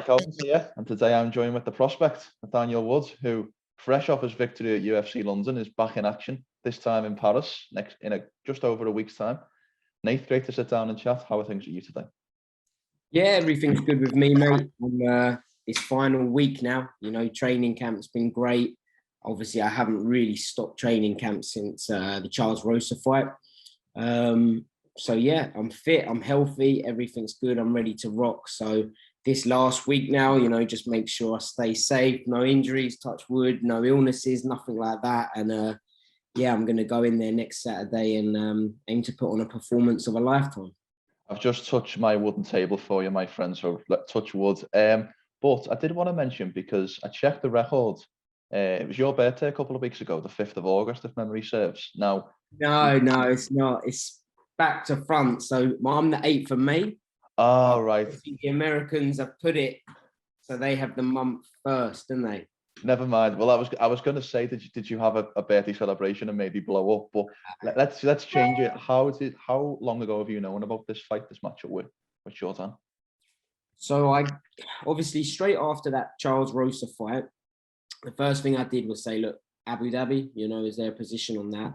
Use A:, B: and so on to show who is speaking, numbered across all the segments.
A: Mike Owens here, and today I'm joined with the prospect, Nathaniel Wood, who, fresh off his victory at UFC London, is back in action, this time in Paris, just over a week's time. Nate, great to sit down and chat. How are things with you today?
B: Yeah, everything's good with me, mate. It's final week now. You know, training camp's been great. Obviously, I haven't really stopped training camp since the Charles Rosa fight. So yeah, I'm fit, I'm healthy, everything's good, I'm ready to rock. So this last week now, you know, just make sure I stay safe, no injuries, touch wood, no illnesses, nothing like that. And yeah, I'm going to go in there next Saturday and aim to put on a performance of a lifetime.
A: I've just touched my wooden table for you, my friend, so touch wood. But I did want to mention, because I checked the record, it was your birthday a couple of weeks ago, the 5th of August, if memory serves. Now,
B: No, it's not. It's back to front. So I'm the 8th of May.
A: Oh, right.
B: I think the Americans have put it so they have the month first, don't they?
A: Never mind. Well, I was going to say, did you have a birthday celebration and maybe blow up? But let's change it. How long ago have you known about this fight, this matchup with Jourdain?
B: So I obviously, straight after that Charles Rosa fight, the first thing I did was say, look, Abu Dhabi, you know, is there a position on that?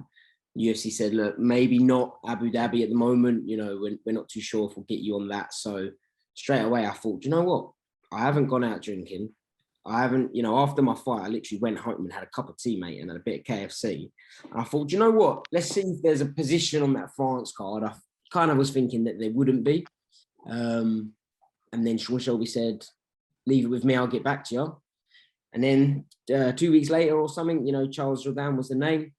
B: UFC said, look, maybe not Abu Dhabi at the moment. You know, we're not too sure if we'll get you on that. So straight away, I thought, you know what? I haven't gone out drinking. I haven't, you know, after my fight, I literally went home and had a cup of tea, mate, and had a bit of KFC. And I thought, you know what? Let's see if there's a position on that France card. I kind of was thinking that there wouldn't be. And then Sean Shelby said, leave it with me, I'll get back to you. And then 2 weeks later or something, you know, Charles Jourdain was the name.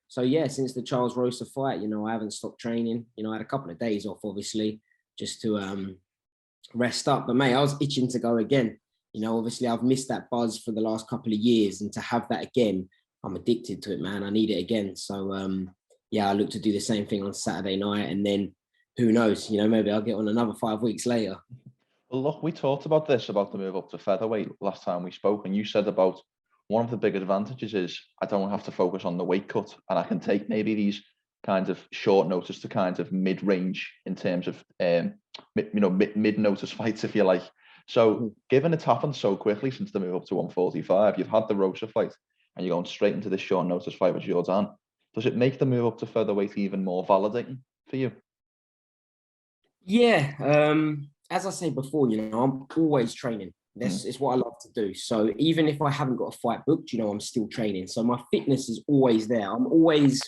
B: So yeah, since the Charles Rosa fight, you know, I haven't stopped training. You know, I had a couple of days off, obviously, just to rest up. But mate, I was itching to go again. You know, obviously I've missed that buzz for the last couple of years, and to have that again, I'm addicted to it, man. I need it again. So yeah, I look to do the same thing on Saturday night, and then who knows, you know, maybe I'll get on another 5 weeks later.
A: Well, look, we talked about this, about the move up to featherweight last time we spoke, and you said about one of the big advantages is I don't have to focus on the weight cut, and I can take maybe these kind of short notice to kind of mid-range in terms of, mid-notice fights, if you like. So given it's happened so quickly since the move up to 145, you've had the Rosa fight and you're going straight into this short notice fight with Jourdain. Does it make the move up to featherweight even more validating for you?
B: Yeah, as I said before, you know, I'm always training. It's what I love to do. So even if I haven't got a fight booked, you know, I'm still training. So my fitness is always there. I'm always,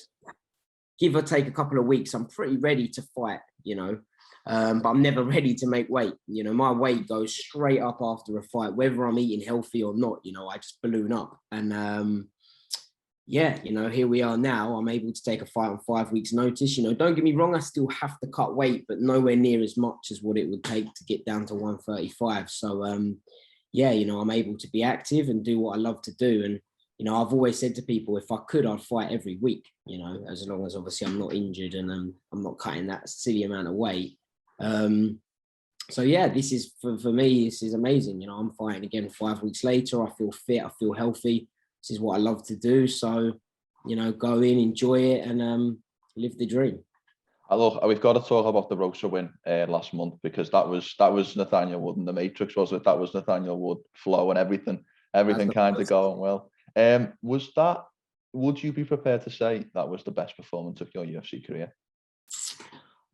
B: give or take a couple of weeks, I'm pretty ready to fight, you know. But I'm never ready to make weight. You know, my weight goes straight up after a fight, whether I'm eating healthy or not. You know, I just balloon up. And yeah, you know, here we are now. I'm able to take a fight on 5 weeks' notice. You know, don't get me wrong, I still have to cut weight, but nowhere near as much as what it would take to get down to 135. So yeah, you know, I'm able to be active and do what I love to do. And you know, I've always said to people, if I could, I'd fight every week. You know, as long as obviously I'm not injured and I'm not cutting that silly amount of weight. So yeah, this is for me, this is amazing. You know, I'm fighting again 5 weeks later. I feel fit, I feel healthy. This is what I love to do. So, you know, go in, enjoy it, and live the dream.
A: Look, we've got to talk about the Rosa win last month, because that was Nathaniel Wood and the Matrix, was it? That was Nathaniel Wood flow and everything kind of going well. Would you be prepared to say that was the best performance of your UFC career?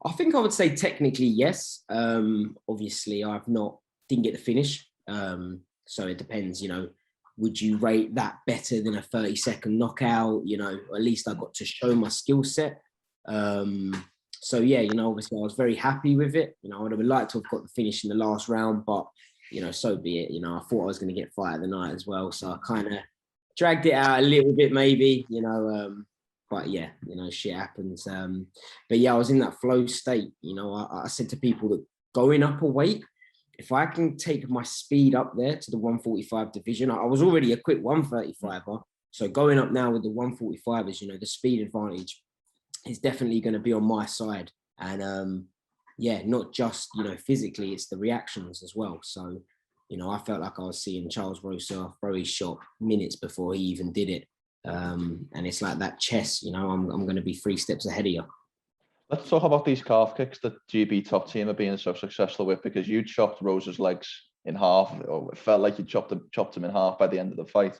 B: I think I would say technically yes. Obviously, didn't get the finish. So it depends, you know, would you rate that better than a 30-second knockout? You know, at least I got to show my skill set. So yeah, you know, obviously I was very happy with it. You know, I would have liked to have got the finish in the last round, but you know, so be it. You know, I thought I was going to get fight of the night as well. So I kind of dragged it out a little bit, maybe, you know, but yeah, you know, shit happens. But yeah, I was in that flow state. You know, I said to people that going up a weight, if I can take my speed up there to the 145 division, I was already a quick 135er. So going up now with the 145ers, you know, the speed advantage is definitely going to be on my side. And yeah, not just, you know, physically, it's the reactions as well. So, you know, I felt like I was seeing Charles Rosa throw his shot minutes before he even did it. And it's like that chess, you know, I'm going to be 3 steps ahead of you.
A: Let's talk about these calf kicks that GB top team are being so successful with, because you chopped Rosa's legs in half, or it felt like you chopped him in half by the end of the fight.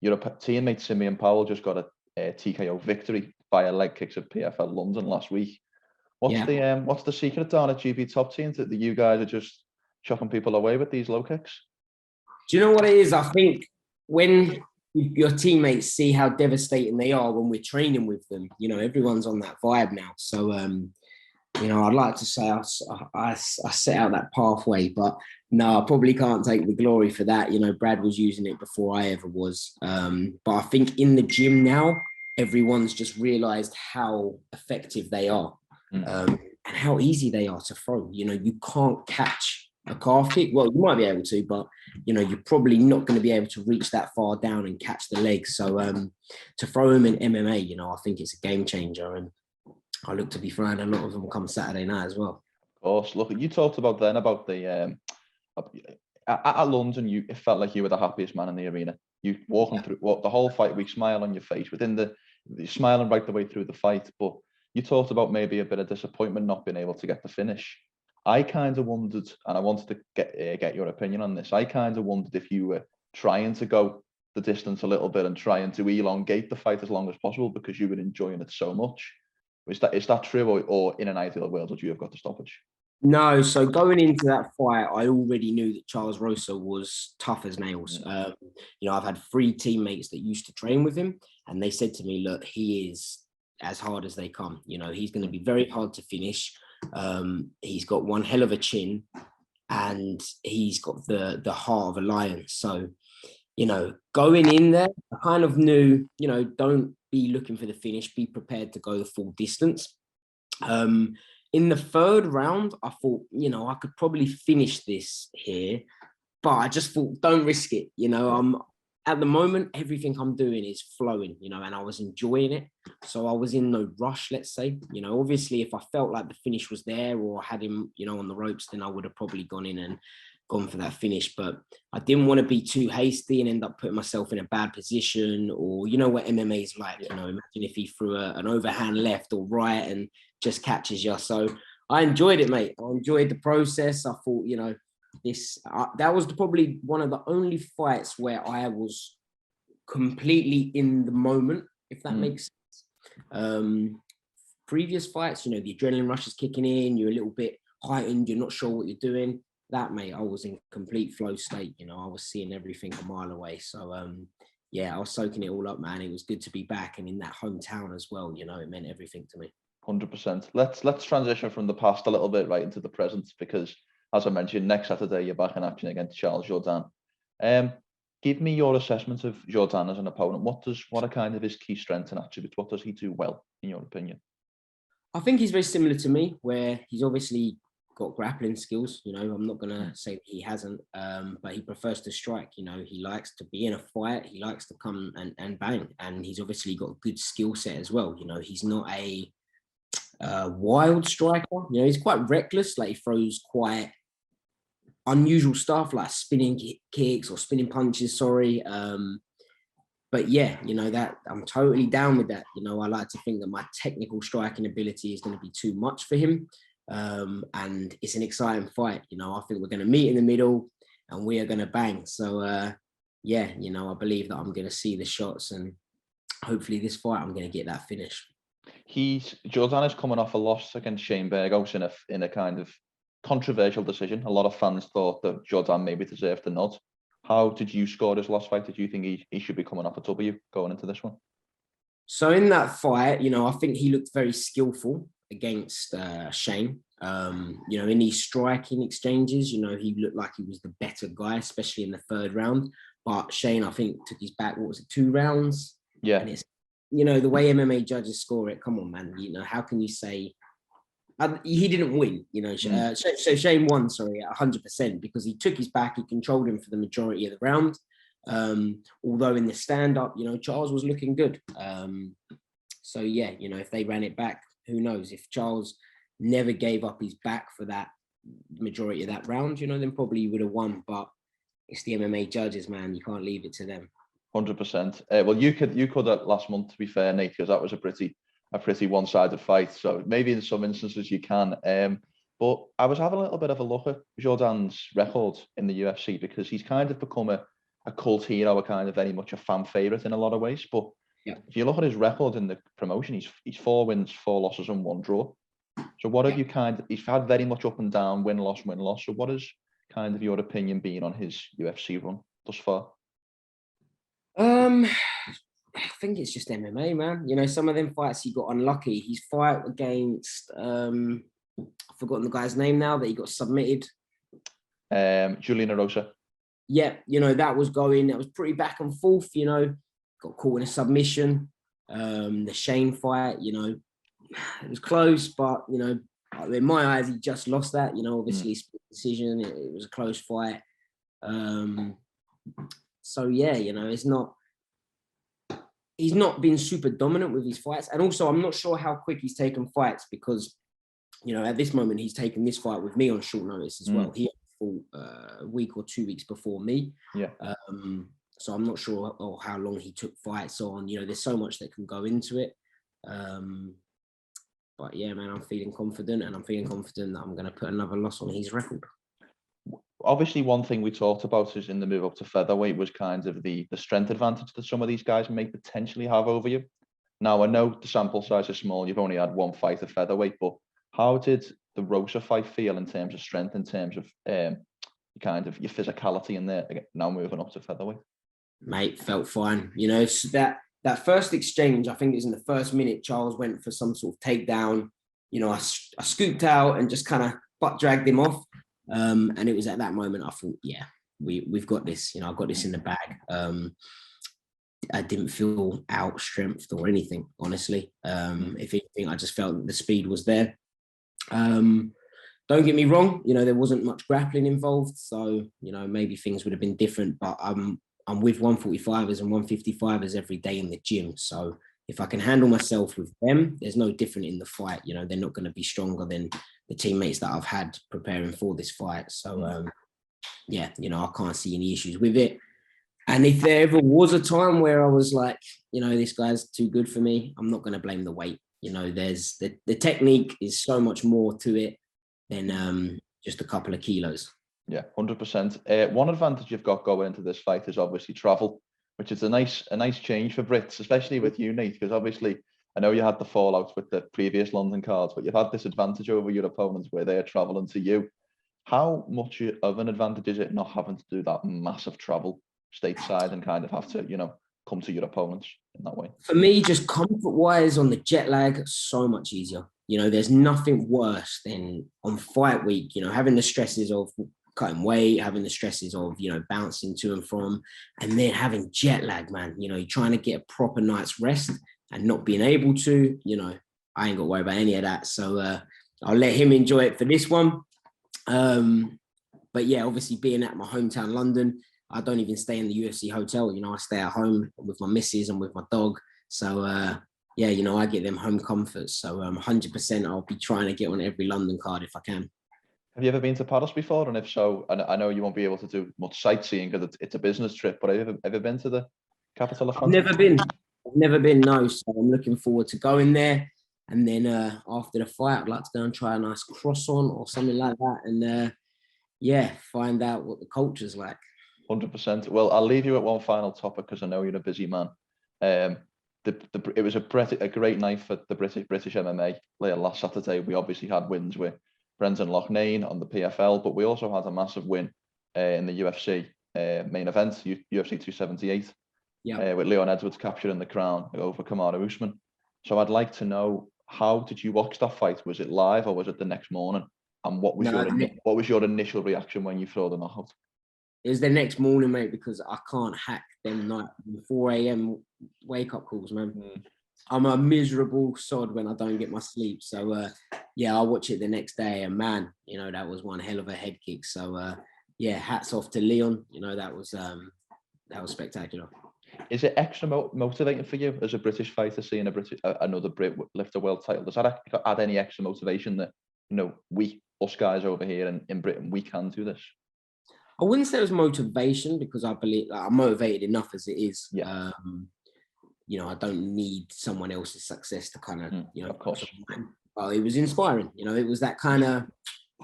A: Your teammate Simeon Powell just got a TKO victory via leg kicks at PFL London last week. What's the secret down at GB Top Team that you guys are just chopping people away with these low kicks?
B: Do you know what it is? I think when your teammates see how devastating they are when we're training with them, everyone's on that vibe now. So, I'd like to say I set out that pathway, but no, I probably can't take the glory for that. Brad was using it before I ever was. But I think in the gym now, everyone's just realized how effective they are and how easy they are to throw. You can't catch a calf kick. Well, you might be able to, but you're probably not going to be able to reach that far down and catch the leg. So to throw them in MMA, I think it's a game changer, and I look to be throwing a lot of them come Saturday night as well.
A: Of course. Look, you talked about the at London. It felt like you were the happiest man in the arena. You walking through the whole fight week, smile on your face, smiling right the way through the fight. But you talked about maybe a bit of disappointment not being able to get the finish. I kind of wondered, and I wanted to get your opinion on this. I kind of wondered if you were trying to go the distance a little bit and trying to elongate the fight as long as possible because you were enjoying it so much. Is that true, or in an ideal world would you have got the stoppage?
B: No, so going into that fight, I already knew that Charles Rosa was tough as nails. I've had 3 teammates that used to train with him, and they said to me, look, he is as hard as they come. He's going to be very hard to finish. He's got one hell of a chin, and he's got the heart of a lion. So, going in there, I kind of knew, don't be looking for the finish, be prepared to go the full distance. In the 3rd round, I thought, I could probably finish this here, but I just thought, don't risk it. At the moment, everything I'm doing is flowing, and I was enjoying it. So I was in no rush, let's say. Obviously, if I felt like the finish was there or I had him, on the ropes, then I would have probably gone in and gone for that finish. But I didn't want to be too hasty and end up putting myself in a bad position, or what MMA is like. Imagine if he threw an overhand left or right and just catches you. So I enjoyed it, mate. I enjoyed the process. I thought, that was probably one of the only fights where I was completely in the moment, if that makes sense. Previous fights, the adrenaline rush is kicking in, you're a little bit heightened, you're not sure what you're doing. That, mate, I was in complete flow state. I was seeing everything a mile away. So, I was soaking it all up, man. It was good to be back and in that hometown as well. It meant everything to me.
A: 100%. Let's transition from the past a little bit right into the present, because as I mentioned, next Saturday you're back in action against Charles Jourdain. Give me your assessment of Jourdain as an opponent. What are kind of his key strengths and attributes? What does he do well, in your opinion?
B: I think he's very similar to me, where he's obviously got grappling skills. I'm not going to say that he hasn't, but he prefers to strike. He likes to be in a fight. He likes to come and bang, and he's obviously got a good skill set as well. He's not a wild striker. He's quite reckless. Like, he throws quite unusual stuff like spinning kicks or spinning punches. But yeah, that I'm totally down with that. I like to think that my technical striking ability is going to be too much for him. And it's an exciting fight. I think we're going to meet in the middle and we are going to bang. So I believe that I'm going to see the shots, and hopefully this fight I'm going to get that finish.
A: Jourdain is coming off a loss against Shane Burgos in a kind of controversial decision. A lot of fans thought that Jourdain maybe deserved the nod. How did you score his last fight? Did you think he should be coming off a W going into this one?
B: So in that fight, I think he looked very skillful against Shane. In these striking exchanges, he looked like he was the better guy, especially in the 3rd round. But Shane, I think, took his back, 2 rounds?
A: Yeah.
B: And it's, the way MMA judges score it, come on, man. How can you say he didn't win? So Shane won, at 100%, because he took his back, he controlled him for the majority of the round. Although in the stand-up, Charles was looking good. If they ran it back, who knows? If Charles never gave up his back for that majority of that round, then probably he would have won. But it's the MMA judges, man. You can't leave it to them.
A: 100%. Well, you could last month, to be fair, Nate, because that was a pretty one-sided fight. So maybe in some instances you can. But I was having a little bit of a look at Jourdain's record in the UFC because he's kind of become a cult hero, a kind of very much a fan favorite in a lot of ways. But if you look at his record in the promotion, he's 4 wins, 4 losses, and 1 draw. So what have you he's had very much up and down, win, loss, win, loss. So what has kind of your opinion been on his UFC run thus far?
B: I think it's just MMA, man. You know, some of them fights he got unlucky. His fight against I've forgotten the guy's name now that he got submitted.
A: Rosa.
B: Yeah, you know, that was pretty back and forth, you know, got caught in a submission. The Shane fight, you know, it was close, but, you know, in my eyes, he just lost that, you know, obviously split decision. It was a close fight. So, yeah, you know, he's not been super dominant with his fights. And also, I'm not sure how quick he's taken fights because, you know, at this moment, he's taken this fight with me on short notice as well. He fought a week or 2 weeks before me.
A: Yeah.
B: So I'm not sure how long he took fights on. You know, there's so much that can go into it. But yeah, man, I'm feeling confident, and I'm feeling confident that I'm going to put another loss on his record.
A: Obviously, one thing we talked about is in the move up to featherweight was kind of the strength advantage that some of these guys may potentially have over you. Now, I know the sample size is small. You've only had 1 fight at featherweight, but how did the Rosa fight feel in terms of strength, in terms of kind of your physicality in there, now moving up to featherweight?
B: Mate, felt fine. You know, so that first exchange, I think it was in the first minute, Charles went for some sort of takedown. You know, I scooped out and just kind of butt dragged him off. And it was at that moment I thought, yeah, we've got this. You know, I've got this in the bag. I didn't feel outstrengthed or anything, honestly. If anything, I just felt that the speed was there. Don't get me wrong, you know, there wasn't much grappling involved, so, you know, maybe things would have been different, but I'm with 145ers and 155ers every day in the gym. So if I can handle myself with them, there's no different in the fight. You know, they're not going to be stronger than the teammates that I've had preparing for this fight. So, yeah, you know, I can't see any issues with it. And if there ever was a time where I was like, you know, this guy's too good for me, I'm not going to blame the weight. You know, there's the technique is so much more to it than just a couple of kilos.
A: Yeah, 100%. One advantage you've got going into this fight is obviously travel, which is a nice change for Brits, especially with you, Nate, because obviously I know you had the fallout with the previous London cards, but you've had this advantage over your opponents where they're traveling to you. How much of an advantage is it not having to do that massive travel stateside and kind of have to, you know, come to your opponents in that way?
B: For me, just comfort-wise on the jet lag, so much easier. You know, there's nothing worse than on fight week, you know, having the stresses of cutting weight, having the stresses of, you know, bouncing to and from, and then having jet lag, man. You know, you're trying to get a proper night's rest and not being able to, you know, I ain't got to worry about any of that. So I'll let him enjoy it for this one. But yeah, obviously being at my hometown, London, I don't even stay in the UFC hotel. You know, I stay at home with my missus and with my dog. So yeah, you know, I get them home comforts. So 100% I'll be trying to get on every London card if I can.
A: Have you ever been to Paris before? And if so, and I know you won't be able to do much sightseeing because it's a business trip, but have you ever been to the capital of France?
B: I've never been, no. So I'm looking forward to going there. And then after the fight, I'd like to go and try a nice croissant or something like that. And yeah, find out what the culture's like.
A: 100%. Well, I'll leave you at one final topic because I know you're a busy man. It was a great night for the British MMA last Saturday. We obviously had wins with Brendan Loughnane on the PFL, but we also had a massive win in the UFC main event, UFC 278, with Leon Edwards capturing the crown over Kamaru Usman. So I'd like to know, how did you watch that fight? Was it live or was it the next morning? And what was your initial reaction when you saw the knockout?
B: It was the next morning, mate, because I can't hack them 4 a.m. wake up calls, man. I'm a miserable sod when I don't get my sleep. So yeah, I'll watch it the next day, and man, you know, that was one hell of a head kick. So yeah, hats off to Leon. You know, that was spectacular. Is
A: it extra motivating for you as a British fighter seeing another Brit lift a world title? Does that add any extra motivation that, you know, us guys over here in Britain, we can do this?
B: I wouldn't say it was motivation, because I believe I'm motivated enough as it is.
A: Yeah.
B: You know, I don't need someone else's success to kind of, you know,
A: of course.
B: But it was inspiring. You know, it was that kind of,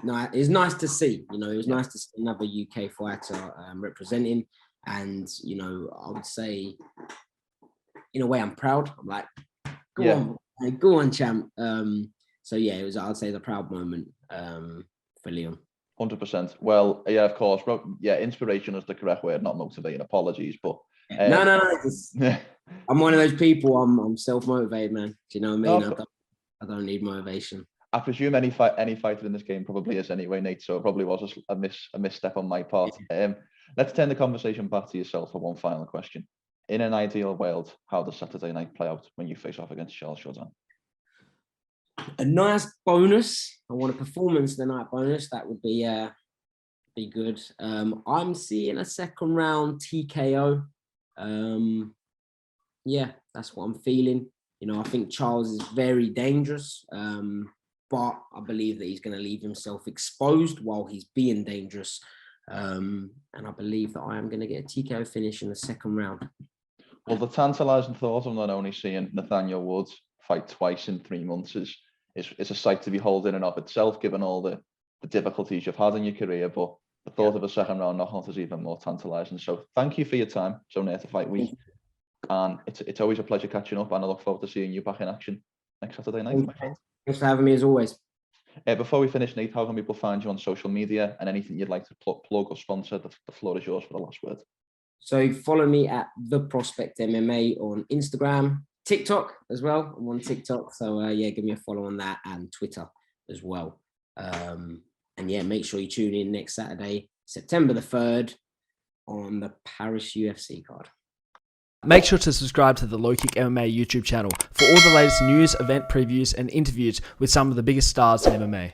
B: no, it's nice to see. It was nice to see another UK fighter representing, and I would say, in a way, I'm proud. I'm like, go on, champ. So yeah, I'd say, the proud moment for Leon.
A: 100%. Well, yeah, of course. Inspiration is the correct word, not motivating. Apologies, but
B: no. I'm one of those people. I'm self-motivated, man. Do you know what I mean? I don't need motivation.
A: I presume any fighter in this game probably is anyway, Nate. So it probably was a misstep on my part. Let's turn the conversation back to yourself for one final question. In an ideal world, how does Saturday night play out when you face off against Charles Jourdain?
B: A nice bonus. I want a performance of the night bonus. That would be good. I'm seeing a second round TKO. Yeah, that's what I'm feeling. I think Charles is very dangerous, but I believe that he's going to leave himself exposed while he's being dangerous. And I believe that I am going to get a TKO finish in the second round.
A: Well, the tantalising thought of not only seeing Nathaniel Wood fight twice in 3 months is a sight to behold in and of itself, given all the difficulties you've had in your career. But the thought of a second round knockout is even more tantalising. So thank you for your time so near to fight week. And it's always a pleasure catching up, and I look forward to seeing you back in action next Saturday night.
B: Thanks for having me, as always.
A: Before we finish, Nate, how can people find you on social media, and anything you'd like to plug or sponsor? The floor is yours for the last word. So
B: follow me at The Prospect MMA on Instagram, TikTok as well. I'm on TikTok, so give me a follow on that, and Twitter as well. And make sure you tune in next Saturday, September the 3rd, on the Paris UFC card.
C: Make sure to subscribe to the LowKick MMA YouTube channel for all the latest news, event previews, and interviews with some of the biggest stars in MMA.